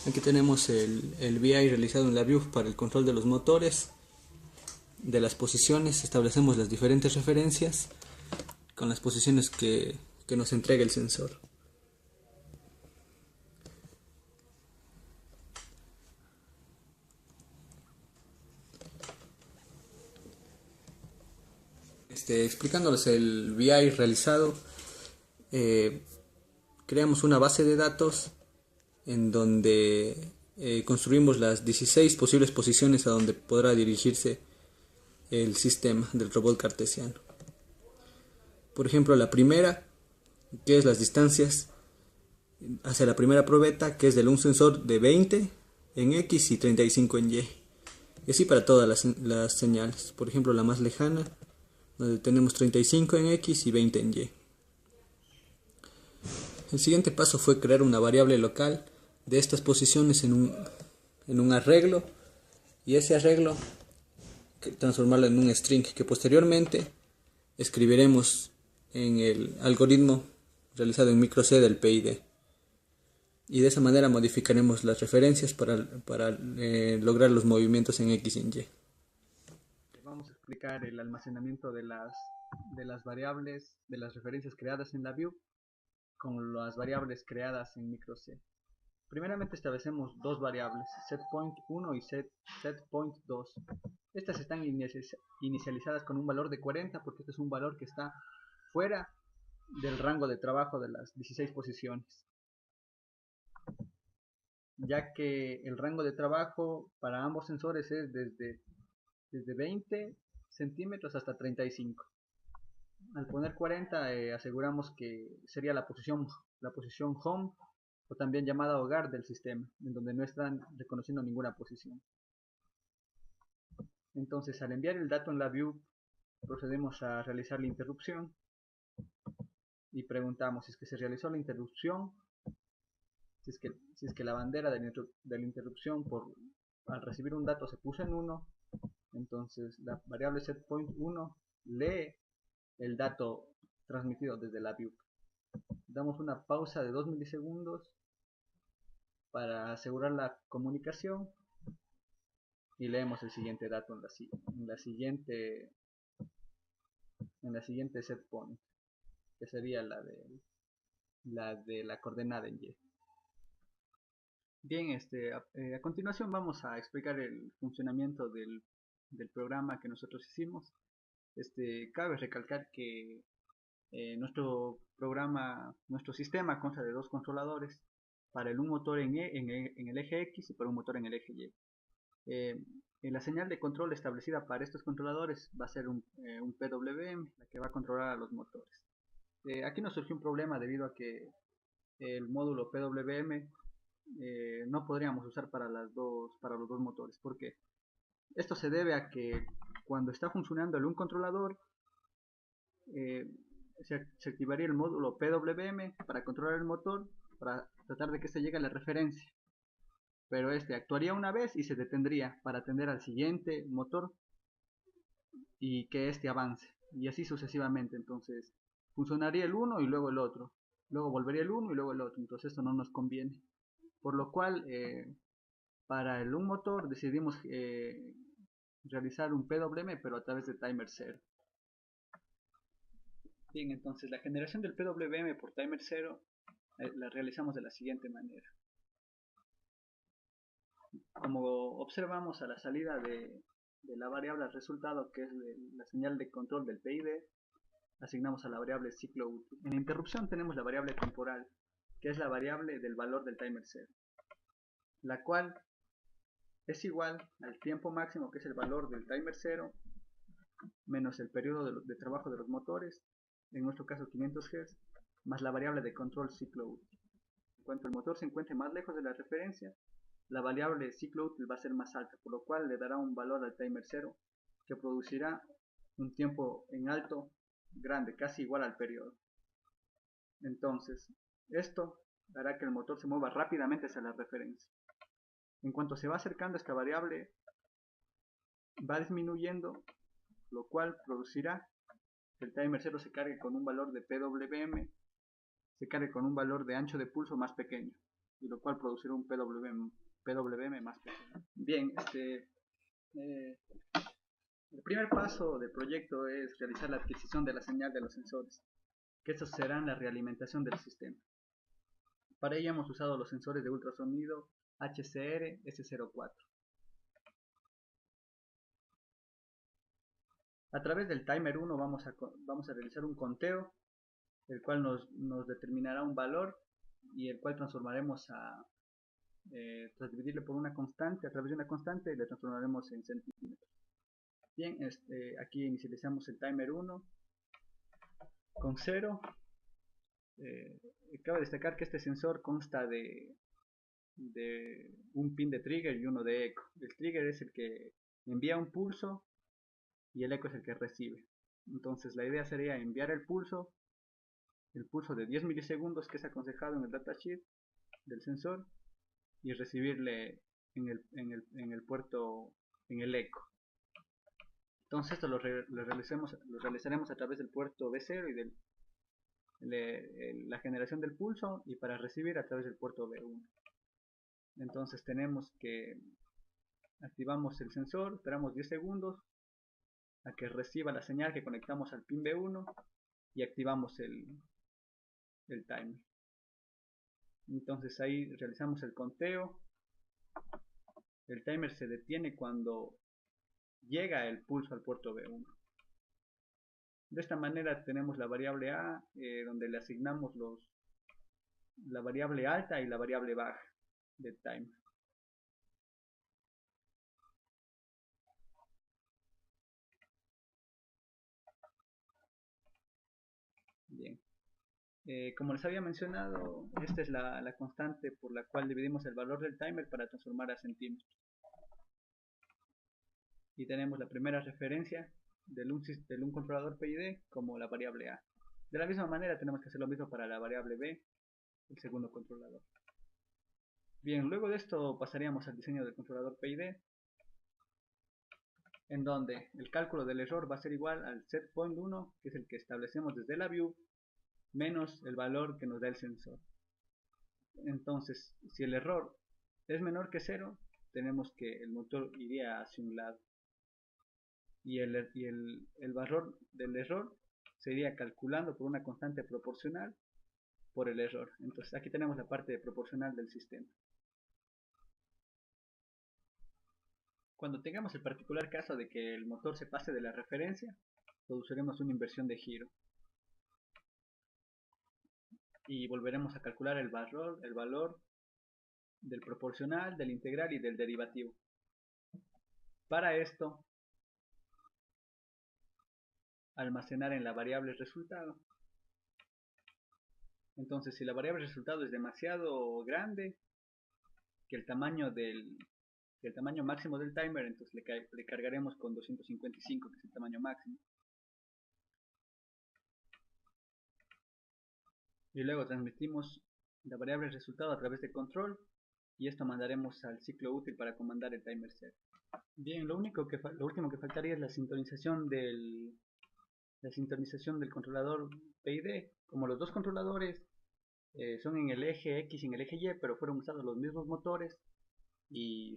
Aquí tenemos el VI realizado en la view para el control de los motores, de las posiciones. Establecemos las diferentes referencias con las posiciones que nos entrega el sensor. Explicándoles el VI realizado, eh, creamos una base de datos en donde construimos las 16 posibles posiciones a donde podrá dirigirse el sistema del robot cartesiano. Por ejemplo, la primera, que es las distancias hacia la primera probeta, que es de un sensor de 20 en X y 35 en Y. Y así para todas las señales. Por ejemplo, la más lejana, donde tenemos 35 en X y 20 en Y. El siguiente paso fue crear una variable local de estas posiciones en un arreglo, y ese arreglo transformarlo en un string que posteriormente escribiremos en el algoritmo realizado en micro C del PID. Y de esa manera modificaremos las referencias para lograr los movimientos en X y en Y. Vamos a explicar el almacenamiento de las variables, de las referencias creadas en la view con las variables creadas en micro C. Primeramente establecemos dos variables, setPoint1 y setPoint2. Estas están inicializadas con un valor de 40 porque este es un valor que está fuera del rango de trabajo de las 16 posiciones, ya que el rango de trabajo para ambos sensores es desde 20 centímetros hasta 35. Al poner 40 aseguramos que sería la posición home, o también llamada hogar del sistema, en donde no están reconociendo ninguna posición. Entonces, al enviar el dato en la view, procedemos a realizar la interrupción y preguntamos si es que se realizó la interrupción, si es que la bandera de la interrupción al recibir un dato se puso en 1, entonces la variable setPoint1 lee el dato transmitido desde la view. Damos una pausa de 2 milisegundos para asegurar la comunicación y leemos el siguiente dato en la siguiente set point, que sería la coordenada en Y. Bien, a continuación vamos a explicar el funcionamiento del programa que nosotros hicimos. Cabe recalcar que nuestro sistema consta de dos controladores, para un motor en el eje X y para un motor en el eje Y. La señal de control establecida para estos controladores va a ser un PWM, la que va a controlar a los motores. Aquí nos surgió un problema debido a que el módulo PWM no podríamos usar para los dos motores. ¿Por qué? Esto se debe a que cuando está funcionando un controlador, eh, se activaría el módulo PWM para controlar el motor, para tratar de que se llegue a la referencia, pero este actuaría una vez y se detendría para atender al siguiente motor y que este avance, y así sucesivamente. Entonces funcionaría el uno y luego el otro, luego volvería el uno y luego el otro. Entonces esto no nos conviene, por lo cual para un motor decidimos realizar un PWM pero a través de timer 0. Bien, entonces la generación del PWM por timer 0 la realizamos de la siguiente manera. Como observamos a la salida de la variable resultado, que es la señal de control del PID, asignamos a la variable ciclo útil. En la interrupción tenemos la variable temporal, que es la variable del valor del timer 0, la cual es igual al tiempo máximo, que es el valor del timer 0, menos el periodo de trabajo de los motores, en nuestro caso 500 Hz, más la variable de control ciclo útil. En cuanto el motor se encuentre más lejos de la referencia, la variable ciclo útil va a ser más alta, por lo cual le dará un valor al timer 0 que producirá un tiempo en alto grande, casi igual al periodo. Entonces, esto hará que el motor se mueva rápidamente hacia la referencia. En cuanto se va acercando, esta variable va disminuyendo, lo cual producirá que el timer 0 se cargue con un valor de PWM, se cargue con un valor de ancho de pulso más pequeño, y lo cual producirá un PWM más pequeño. Bien, el primer paso del proyecto es realizar la adquisición de la señal de los sensores, que estos serán la realimentación del sistema. Para ello hemos usado los sensores de ultrasonido HCR S04. A través del timer 1 vamos a realizar un conteo, el cual nos determinará un valor y el cual transformaremos tras dividirle por una constante, a través de una constante le transformaremos en centímetros. Bien, aquí inicializamos el timer 1 con 0. Cabe destacar que este sensor consta de un pin de trigger y uno de eco. El trigger es el que envía un pulso y el eco es el que recibe. Entonces la idea sería enviar el pulso de 10 milisegundos que es aconsejado en el datasheet del sensor y recibirle en el puerto, en el eco. Entonces esto lo realizaremos a través del puerto B0 y la generación del pulso, y para recibir a través del puerto B1. Entonces tenemos que activamos el sensor, esperamos 10 segundos a que reciba la señal que conectamos al pin B1 y activamos el timer. Entonces ahí realizamos el conteo. El timer se detiene cuando llega el pulso al puerto B1. De esta manera tenemos la variable A, donde le asignamos la variable alta y la variable baja del timer. Bien. Como les había mencionado, esta es la constante por la cual dividimos el valor del timer para transformar a centímetros. Y tenemos la primera referencia de un controlador PID como la variable A. De la misma manera tenemos que hacer lo mismo para la variable B, el segundo controlador. Bien, luego de esto pasaríamos al diseño del controlador PID, en donde el cálculo del error va a ser igual al setPoint 1, que es el que establecemos desde la view, menos el valor que nos da el sensor. Entonces, si el error es menor que 0, tenemos que el motor iría hacia un lado. Y el valor del error se iría calculando por una constante proporcional por el error. Entonces aquí tenemos la parte proporcional del sistema. Cuando tengamos el particular caso de que el motor se pase de la referencia, produciremos una inversión de giro. Y volveremos a calcular el valor del proporcional, del integral y del derivativo. Para esto, almacenar en la variable resultado. Entonces, si la variable resultado es demasiado grande, que el tamaño máximo del timer, entonces le cargaremos con 255, que es el tamaño máximo. Y luego transmitimos la variable resultado a través de control, y esto mandaremos al ciclo útil para comandar el timer set. Bien, lo último que faltaría es la sintonización del controlador PID. Como los dos controladores son en el eje X y en el eje Y, pero fueron usados los mismos motores y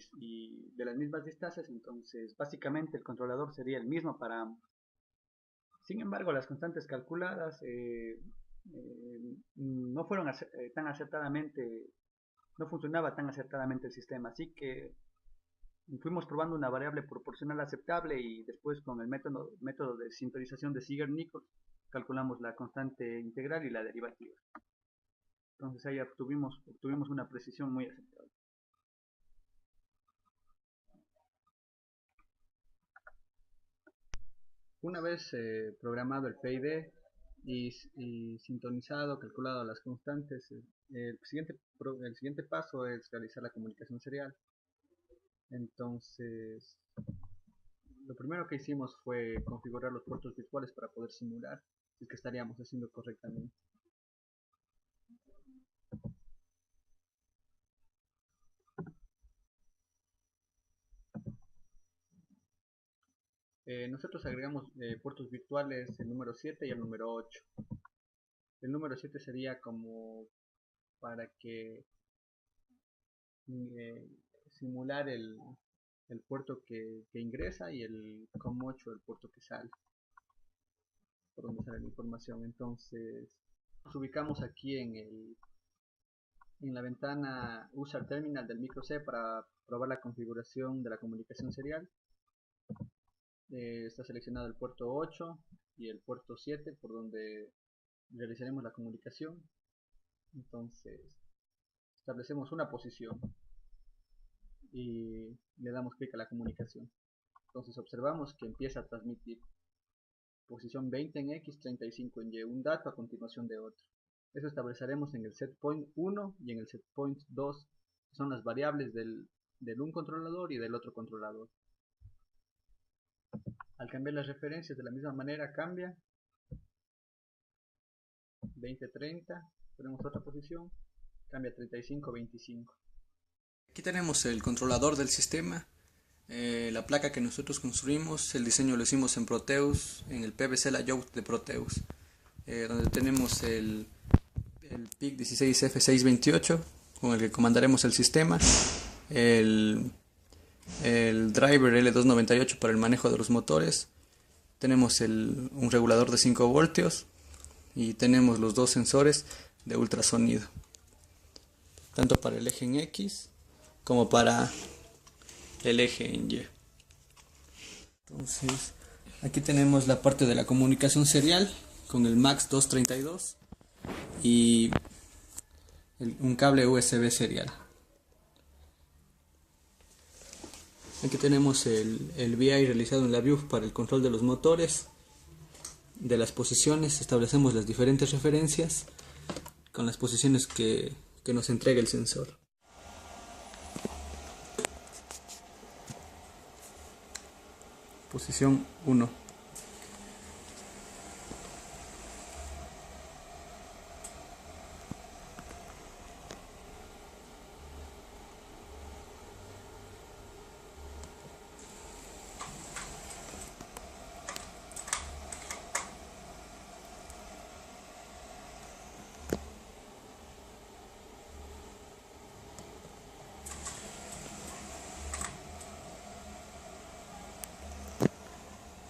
de las mismas distancias, entonces básicamente el controlador sería el mismo para ambos. Sin embargo, las constantes calculadas no fueron tan acertadamente, no funcionaba tan acertadamente el sistema, así que fuimos probando una variable proporcional aceptable y después con el método de sintonización de Ziegler-Nichols calculamos la constante integral y la derivativa. Entonces ahí obtuvimos una precisión muy aceptable. Una vez programado el PID y sintonizado, calculado las constantes, el siguiente paso es realizar la comunicación serial. Entonces, lo primero que hicimos fue configurar los puertos virtuales para poder simular si es que estaríamos haciendo correctamente. Nosotros agregamos puertos virtuales el número 7 y el número 8. El número 7 sería como para que eh, simular el puerto que ingresa y el COM8 el puerto que sale, por donde sale la información. Entonces nos ubicamos aquí en la ventana User Terminal del micro C para probar la configuración de la comunicación serial. Está seleccionado el puerto 8 y el puerto 7 por donde realizaremos la comunicación. Entonces establecemos una posición y le damos clic a la comunicación. Entonces observamos que empieza a transmitir posición 20 en X, 35 en Y, un dato a continuación de otro. Eso estableceremos en el setPoint 1 y en el setPoint 2, que son las variables del un controlador y del otro controlador. Al cambiar las referencias de la misma manera cambia 20-30, ponemos otra posición, cambia 35-25. Aquí tenemos el controlador del sistema, la placa que nosotros construimos, el diseño lo hicimos en Proteus, en el PVC layout de Proteus, donde tenemos el PIC 16F628 con el que comandaremos el sistema, el driver L298 para el manejo de los motores, tenemos un regulador de 5 voltios y tenemos los dos sensores de ultrasonido, tanto para el eje en X como para el eje en Y. Entonces aquí tenemos la parte de la comunicación serial con el MAX 232 y un cable USB serial. Aquí tenemos el VI realizado en la view para el control de los motores, de las posiciones. Establecemos las diferentes referencias con las posiciones que nos entrega el sensor. Posición 1.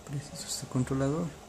Preciso este controlador.